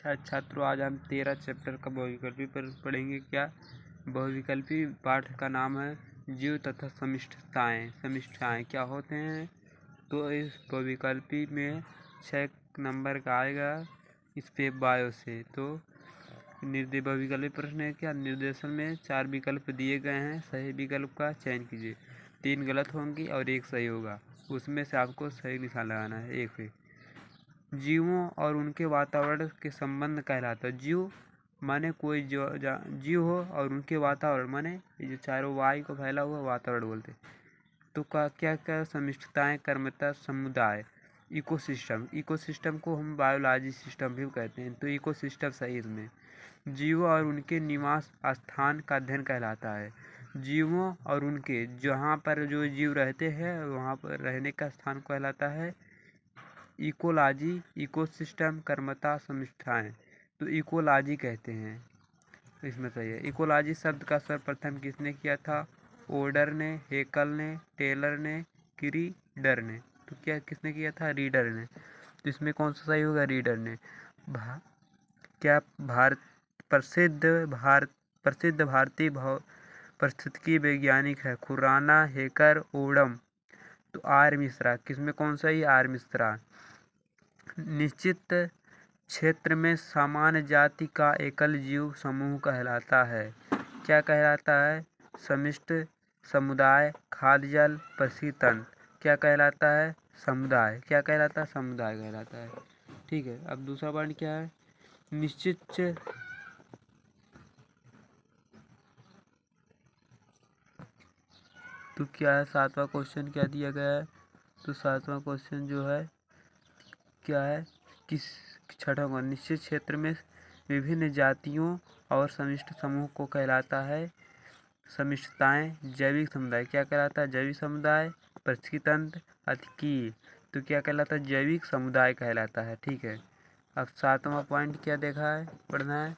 अच्छा छात्रों, आज हम 13 चैप्टर का बहुविकल्पी पर पढ़ेंगे। क्या बहुविकल्पी पाठ का नाम है जीव तथा समिष्टताएं। समिष्टताएं क्या होते हैं? तो इस बहुविकल्पी में 6 नंबर का आएगा इस पे बायो से। तो बहुविकल्पी प्रश्न है क्या? निर्देशन में 4 विकल्प दिए गए हैं, सही विकल्प का चयन कीजिए। 3 गलत होंगी और 1 सही होगा, उसमें से आपको सही निशान लगाना है। 1 पे जीवों और उनके वातावरण के संबंध कहलाता है। जीव माने कोई जो जीव हो और उनके वातावरण माने जो चारों वायु को फैला हुआ वातावरण बोलते। तो क्या क्या समिष्टताएं, कर्मता, समुदाय, इकोसिस्टम। इकोसिस्टम को हम बायोलॉजी सिस्टम भी कहते हैं, तो इकोसिस्टम सही इसमें। जीवों और उनके निवास स्थान का अध्ययन कहलाता है। जीवों और उनके जहाँ पर जो जीव रहते हैं वहाँ पर रहने का स्थान कहलाता है इकोलॉजी। इकोसिस्टम, कर्मता, समिष्टताएं, तो इकोलॉजी कहते हैं। तो इसमें सही है। इकोलॉजी शब्द का सर्वप्रथम किसने किया था? ओडर ने, हेकल ने, टेलर ने, रीडर ने। तो क्या किसने किया था? रीडर ने। तो इसमें कौन सा सही होगा? रीडर ने। क्या प्रसिद्ध भारतीय पारिस्थितिकी वैज्ञानिक है? Khurana, Haeckel, Odum. तो आर मिश्रा। किसमें कौन सा ही? आर मिश्रा। निश्चित क्षेत्र में समान जाति का एकल जीव समूह कहलाता है। क्या कहलाता है? समिष्ट, समुदाय, खाद्य जल, परिस्थितन। क्या कहलाता है? समुदाय। क्या कहलाता है? समुदाय कहलाता है। ठीक है, अब दूसरा पॉइंट क्या है? निश्चित तो क्या है? 7वां क्वेश्चन क्या दिया गया है? तो 7वां क्वेश्चन जो है क्या है? किस 6वां निश्चित क्षेत्र में विभिन्न जातियों और समिष्ट समूह को कहलाता है समिष्टताएं। जैविक समुदाय क्या कहलाता है? जैविक समुदाय। पारिस्थितिकी तंत्र, अतिकीय। तो क्या कहलाता है? जैविक समुदाय कहलाता है। ठीक है, अब 7वां पॉइंट क्या देखा है, पढ़ना है।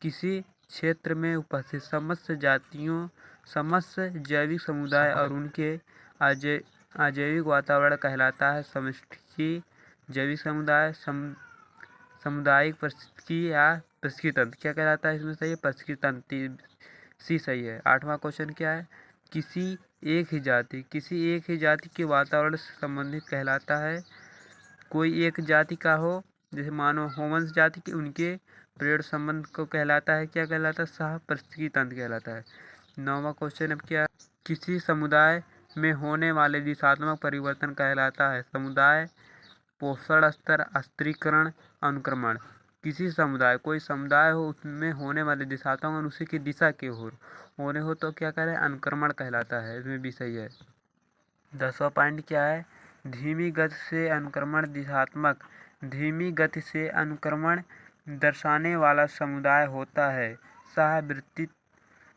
किसी क्षेत्र में उपस्थित समस्त जातियों, समस्त जैविक समुदाय और उनके अजैविक वातावरण कहलाता है समष्टि। जैविक समुदाय, सामुदायिक पारिस्थितिकी या पारिस्थितिकी तंत्र क्या कहलाता है? इसमें सही है पारिस्थितिकी तंत्र, सी सही है। 8वां क्वेश्चन क्या है? किसी एक ही जाति के वातावरण से संबंधित कहलाता है। कोई एक जाति का हो, जैसे मानो होमन्स जाति के, उनके पर्यावरण संबंध को कहलाता है क्या कहलाता है? सह पारिस्थितिकी तंत्र कहलाता है। 9वां क्वेश्चन अब क्या? किसी समुदाय में होने वाले दिशात्मक परिवर्तन कहलाता है समुदाय, पोषण स्तर, स्त्रीकरण, अनुक्रमण। किसी समुदाय, कोई समुदाय हो, उसमें होने वाले दिशात्मक उसी की दिशा के होने हो तो क्या करें? अनुक्रमण कहलाता है। इसमें भी सही है। 10वां पॉइंट क्या है? धीमी गति से अनुक्रमण दिशात्मक। धीमी गति से अनुक्रमण दर्शाने वाला समुदाय होता है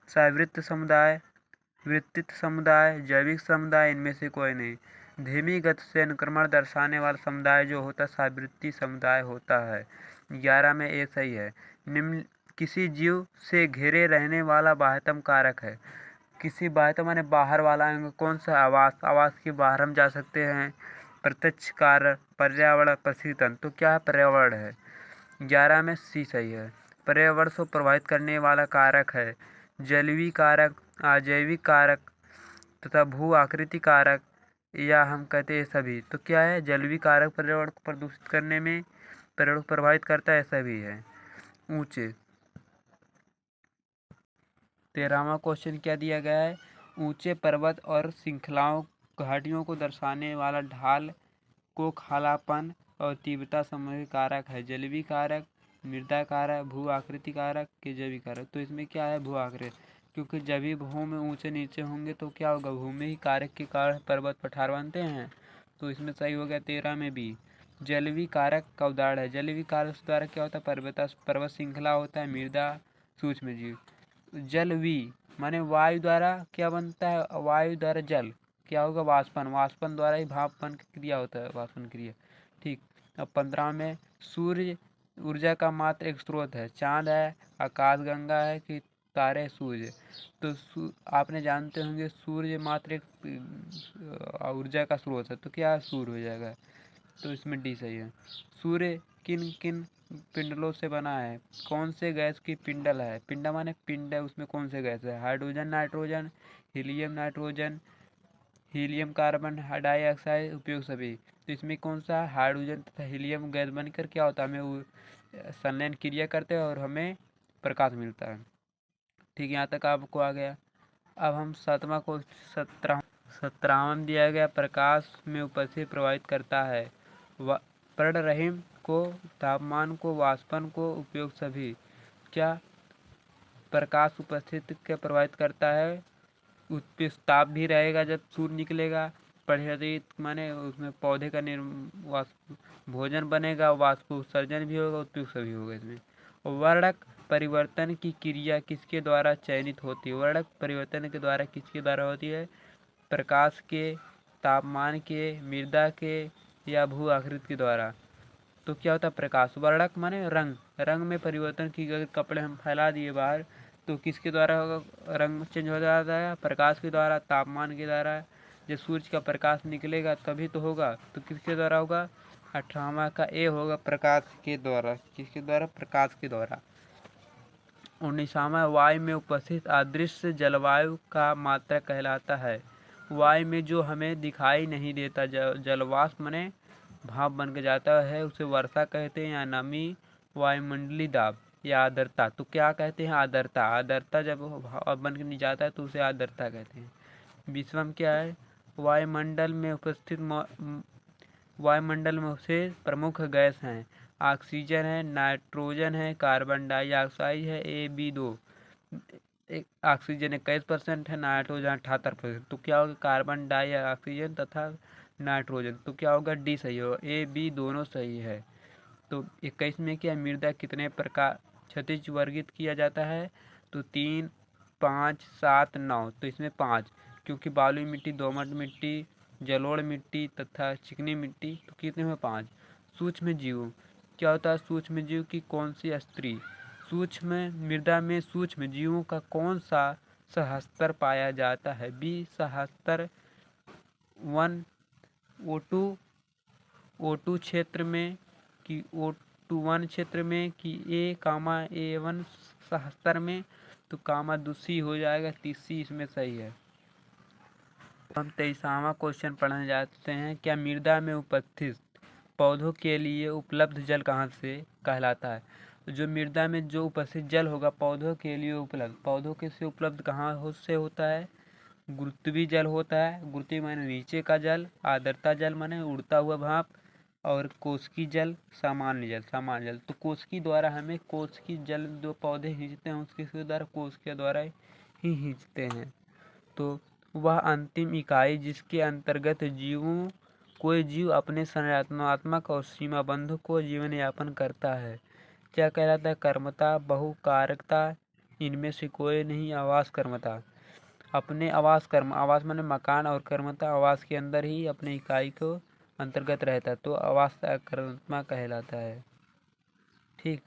सहवृत्त समुदाय, वृत्तित समुदाय, जैविक समुदाय, इनमें से कोई नहीं। धीमी गति से अनुक्रमण दर्शाने वाला समुदाय जो होता है सहवृत्ति समुदाय होता है। 11 में ए सही है। निम्न किसी जीव से घिरे रहने वाला बाह्यतम कारक है। किसी बाह्यतम माने बाहर वाला अंग। कौन सा? आवास के बाहर हम जा सकते हैं। प्रत्यक्ष कार्य, पर्यावरण, परिस्थिति। तो क्या है? पर्यावरण है। 11 में सी सही है। पर्यावरण को प्रभावित करने वाला कारक है जलवीय कारक, अजैविक कारक तथा भू आकृति कारक, या हम कहते हैं सभी। तो क्या है? जलवीय कारक पर्यावरण को प्रदूषित करने में, पर्यावरण को प्रभावित करता है, सभी है। ऊंचे। 13वां क्वेश्चन क्या दिया गया है? ऊंचे पर्वत और श्रृंखलाओं, घाटियों को दर्शाने वाला ढाल को खालापन और तीव्रता संबंधी कारक है जलवीय कारक, मृदा कारक, भू आकृति कारक के जैविक कारक। तो इसमें क्या है? भू आकृति, क्योंकि जब भी भूमि ऊंचे नीचे होंगे तो क्या होगा? भूमि ही कारक के कारण पर्वत पठार बनते हैं। तो इसमें सही हो गया 13 में भी। जलवीय कारक का उदाहरण है। जलवीय कारक द्वारा क्या होता है? पर्वत श्रृंखला होता है, मृदा, सूक्ष्म जीव। जलवीय माने वायु द्वारा क्या बनता है? वायु द्वारा जल क्या होगा? वाष्पन। वाष्पन द्वारा ही भापन की क्रिया होता है, वाष्पन क्रिया। ठीक। अब 15 में सूर्य ऊर्जा का मात्र एक स्रोत है। चांद है, आकाशगंगा है कि तारे, सूर्य। तो आपने जानते होंगे सूर्य मात्र एक ऊर्जा का स्रोत है, तो क्या सूर्य हो जाएगा। तो इसमें डी सही है। सूर्य किन किन पिंडलों से बना है। कौन से गैस की पिंडल है? पिंड माने पिंड है, उसमें कौन से गैस है? Hydrogen, nitrogen, helium, nitrogen, helium, carbon dioxide, उपयोग सभी। तो इसमें कौन सा? हाइड्रोजन तथा हीलियम गैस बनकर क्या होता है, हमें संलयन क्रिया करते हैं और हमें प्रकाश मिलता है। ठीक, यहाँ तक आपको आ गया। अब हम सातवां को 17वां दिया गया, प्रकाश में उपस्थित प्रभावित करता है। पर्णरहिम को, तापमान को, वाष्पन को, उपयोग सभी। क्या प्रकाश उपस्थित के प्रभावित करता है? ताप भी रहेगा जब सूर्य निकलेगा। प्रहरित माने उसमें पौधे का भोजन बनेगा, वाष्प उत्सर्जन भी होगा, उपयोग सभी होगा इसमें। वर्णक परिवर्तन की क्रिया किसके द्वारा चयनित होती है? वर्णक परिवर्तन के द्वारा किसके द्वारा होती है? प्रकाश के, तापमान के, मृदा के या भू आकृति के द्वारा। तो क्या होता है? प्रकाश। वर्णक माने रंग, रंग में परिवर्तन की, अगर कपड़े हम फैला दिए बाहर तो किसके द्वारा होगा? रंग चेंज हो जाता है, प्रकाश के द्वारा, तापमान के द्वारा। जब सूर्य का प्रकाश निकलेगा तभी तो होगा, तो किसके द्वारा होगा? 18वां का ए होगा, प्रकाश के द्वारा। किसके द्वारा? प्रकाश के द्वारा। 19वां, वायु में उपस्थित अदृश्य जलवायु का मात्रा कहलाता है। वायु में जो हमें दिखाई नहीं देता जलवाष्प माने भाप बन के जाता है, उसे वर्षा कहते हैं, या नमी, वायुमंडलीय दाब या आर्द्रता। तो क्या कहते हैं? आर्द्रता। आर्द्रता जब भाप बन के नहीं जाता है तो उसे आर्द्रता कहते हैं। 20वां क्या है? वायुमंडल में उपस्थित वायुमंडल में से प्रमुख गैस हैं। ऑक्सीजन है, नाइट्रोजन है, कार्बन डाइऑक्साइड है, AB2। ऑक्सीजन 21% है, नाइट्रोजन 78%। तो क्या होगा? कार्बन डाइऑक्सीजन तथा नाइट्रोजन। तो क्या होगा? डी सही होगा, AB दोनों सही है। तो 21 में क्या? मृदा कितने प्रकार क्षतिज वर्गित किया जाता है? तो 3, 5, 7, 9। तो इसमें 5, क्योंकि बालुई मिट्टी, दोमट मिट्टी, जलोढ़ मिट्टी तथा चिकनी मिट्टी। तो कितने में? 5। सूक्ष्म जीव क्या होता है? सूक्ष्म जीव की कौन सी स्त्री? सूक्ष्म मृदा में सूक्ष्म जीवों का कौन सा सहस्तर पाया जाता है? बी सहस्तर, 1 O2 O2 क्षेत्र में कि O21 क्षेत्र में कि A1 सहस्तर में। तो कामा दूसरी हो जाएगा, तीसरी इसमें सही है। हम 23वां क्वेश्चन पढ़ने जाते हैं। क्या मृदा में उपस्थित पौधों के लिए उपलब्ध जल कहाँ से कहलाता है? जो मृदा में जो उपस्थित जल होगा पौधों के लिए उपलब्ध, पौधों के से उपलब्ध कहाँ से होता है? गुरुत्वीय जल होता है। गुरुत्वीय माने नीचे का जल, आर्द्रता जल माने उड़ता हुआ भाप, और कोशिकीय जल, सामान्य जल। सामान्य जल तो कोशिकी द्वारा हमें कोशिकीय जल जो पौधे खींचते हैं उसके द्वारा, कोशिकीय द्वारा ही खींचते हैं। तो वह अंतिम इकाई जिसके अंतर्गत कोई जीव अपने संरचनात्मक और सीमाबंध को जीवन यापन करता है, क्या कहलाता है? कर्मता, बहुकारकता, इनमें से कोई नहीं, आवास कर्मता। अपने आवास माने मकान, और कर्मता आवास के अंदर ही अपने इकाई को अंतर्गत रहता है, तो आवास कर्मता कहलाता है। ठीक,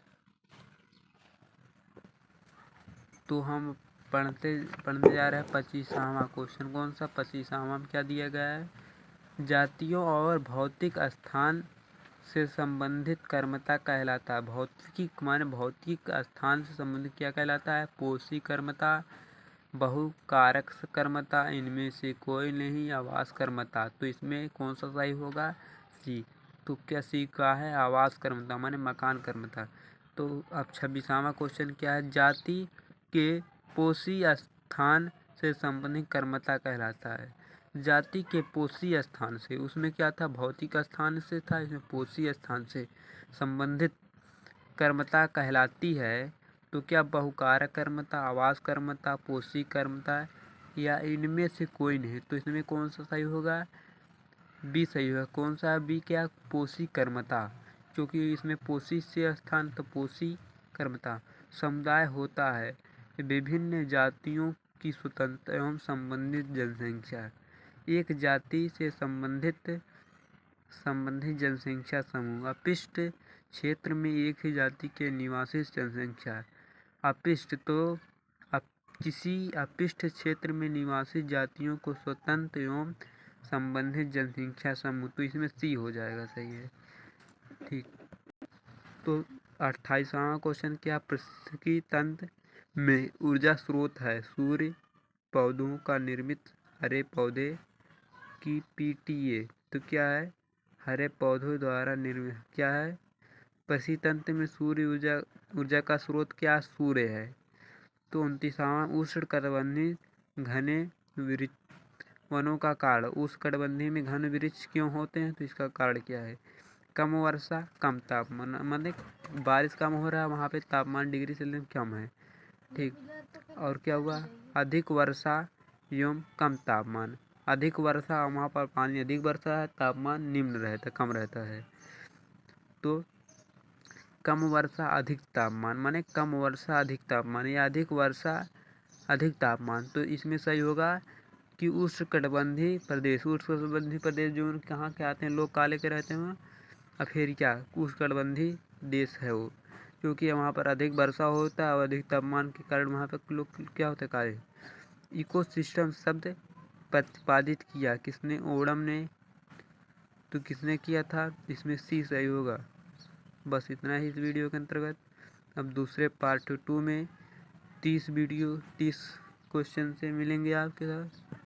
तो हम पढ़ने जा रहे हैं 25वां क्वेश्चन। कौन सा? 25वां में क्या दिया गया है? जातियों और भौतिक स्थान से संबंधित कर्मता कहलाता है। भौतिक माने भौतिक स्थान से संबंधित क्या कहलाता है? पोषी कर्मता, बहुकारक कर्मता, इनमें से कोई नहीं, आवास कर्मता। तो इसमें कौन सा सही होगा? सी। तो क्या सी का है? आवास कर्मता माने मकान कर्मता। तो अब 26वां क्वेश्चन क्या है? जाति के पोषी स्थान से संबंधित कर्मता कहलाता है। जाति के पोषी स्थान से, उसमें क्या था? भौतिक स्थान से था, इसमें पोषी स्थान से संबंधित कर्मता कहलाती है। तो क्या बहुकारक कर्मता, आवास कर्मता, पोषी कर्मता, या इनमें से कोई नहीं? तो इसमें कौन सा सही होगा? बी सही होगा। कौन सा बी? क्या? पोषी कर्मता, क्योंकि इसमें पोषी से स्थान, तो पोषी कर्मता। समुदाय होता है विभिन्न जातियों की स्वतंत्र एवं संबंधित जनसंख्या। एक जाति से संबंधित जनसंख्या समूह। अपशिष्ट क्षेत्र में एक ही जाति के निवासी जनसंख्या। अपशिष्ट तो किसी अपशिष्ट क्षेत्र में निवासी जातियों को स्वतंत्र एवं संबंधित जनसंख्या समूह। तो इसमें सी हो जाएगा, सही है। ठीक, तो 28वां क्वेश्चन क्या, पारिस्थितिकी तंत्र में ऊर्जा स्रोत है सूर्य, पौधों का निर्मित हरे पौधे की पीटीए। तो क्या है, हरे पौधों द्वारा निर्मित क्या है, परिस्थिति तंत्र में सूर्य ऊर्जा का स्रोत क्या, सूर्य है। तो 29वां उष्णकटिबंधीय घने वनों का कारण, उष्णकटिबंधीय में घन वृक्ष क्यों होते हैं, तो इसका कारण क्या है, कम वर्षा कम तापमान, मतलब बारिश कम हो रहा है वहाँ पे तापमान डिग्री सेल्सियस कम है, ठीक। और क्या हुआ, अधिक वर्षा एवं कम तापमान, अधिक वर्षा वहाँ पर पानी अधिक वर्षा है, तापमान निम्न रहता कम रहता है। तो कम वर्षा अधिक तापमान माने कम वर्षा अधिक तापमान या अधिक वर्षा अधिक तापमान, तो इसमें सही होगा कि उष्णकटिबंधीय प्रदेश, उष्णकटिबंधीय प्रदेश जो कहाँ के आते हैं, लोग काले के रहते हैं और फिर क्या उष्णकटिबंधीय देश है वो, क्योंकि वहाँ पर अधिक वर्षा होता है और अधिक तापमान के कारण वहाँ पर लोग क्या होता है काले। इकोसिस्टम शब्द प्रतिपादित किया किसने, ओडम ने। तो किसने किया था, इसमें सी सही होगा। बस इतना ही इस वीडियो के अंतर्गत। अब दूसरे पार्ट 2 में 30 क्वेश्चन से मिलेंगे आपके साथ।